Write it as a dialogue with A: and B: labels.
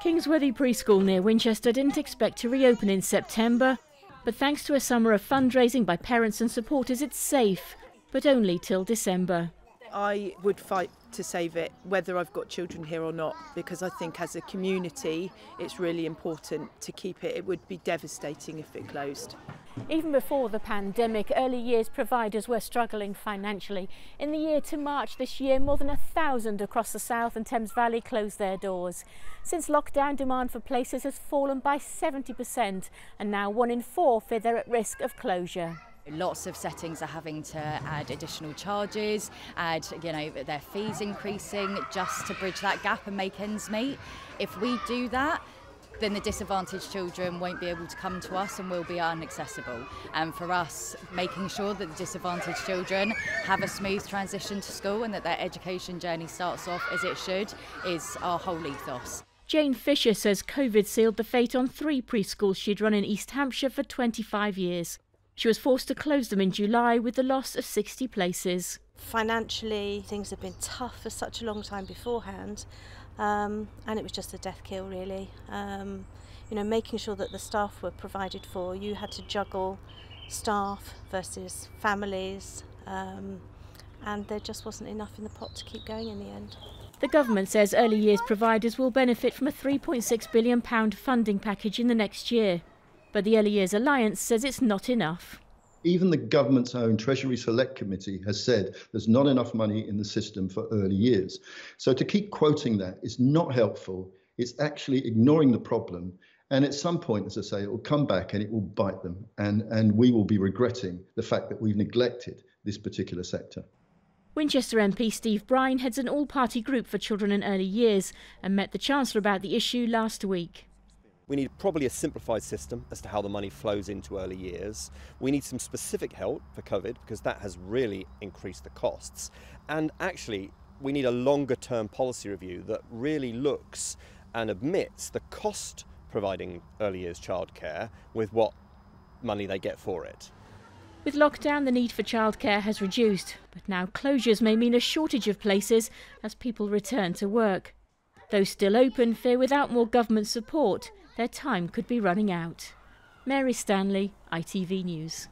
A: Kingsworthy Preschool near Winchester didn't expect to reopen in September, but thanks to a summer of fundraising by parents and supporters, it's safe, but only till December.
B: I would fight to save it, whether I've got children here or not, because I think as a community it's really important to keep it. It would be devastating if it closed.
A: Even before the pandemic, early years providers were struggling financially. In the year to March this year, more than 1,000 across the South and Thames Valley closed their doors. Since lockdown, demand for places has fallen by 70%, and now 1 in 4 fear they're at risk of closure.
C: Lots of settings are having to add additional charges, add their fees increasing just to bridge that gap and make ends meet. If we do that, then the disadvantaged children won't be able to come to us and will be inaccessible. And for us, making sure that the disadvantaged children have a smooth transition to school and that their education journey starts off as it should is our whole ethos.
A: Jane Fisher says COVID sealed the fate on 3 preschools she'd run in East Hampshire for 25 years. She was forced to close them in July with the loss of 60 places.
D: Financially, things have been tough for such a long time beforehand, and it was just a death kill, really. Making sure that the staff were provided for. You had to juggle staff versus families, and there just wasn't enough in the pot to keep going in the end.
A: The government says early years providers will benefit from a £3.6 billion funding package in the next year. But the Early Years Alliance says it's not enough.
E: Even the government's own Treasury Select Committee has said there's not enough money in the system for early years. So to keep quoting that is not helpful. It's actually ignoring the problem. And at some point, as I say, it will come back and it will bite them. And we will be regretting the fact that we've neglected this particular sector.
A: Winchester MP Steve Brine heads an all-party group for children in early years and met the Chancellor about the issue last week.
F: We need probably a simplified system as to how the money flows into early years. We need some specific help for COVID because that has really increased the costs. And actually, we need a longer term policy review that really looks and admits the cost providing early years childcare with what money they get for it.
A: With lockdown, the need for childcare has reduced, but now closures may mean a shortage of places as people return to work. Those still open fear without more government support, their time could be running out. Mary Stanley, ITV News.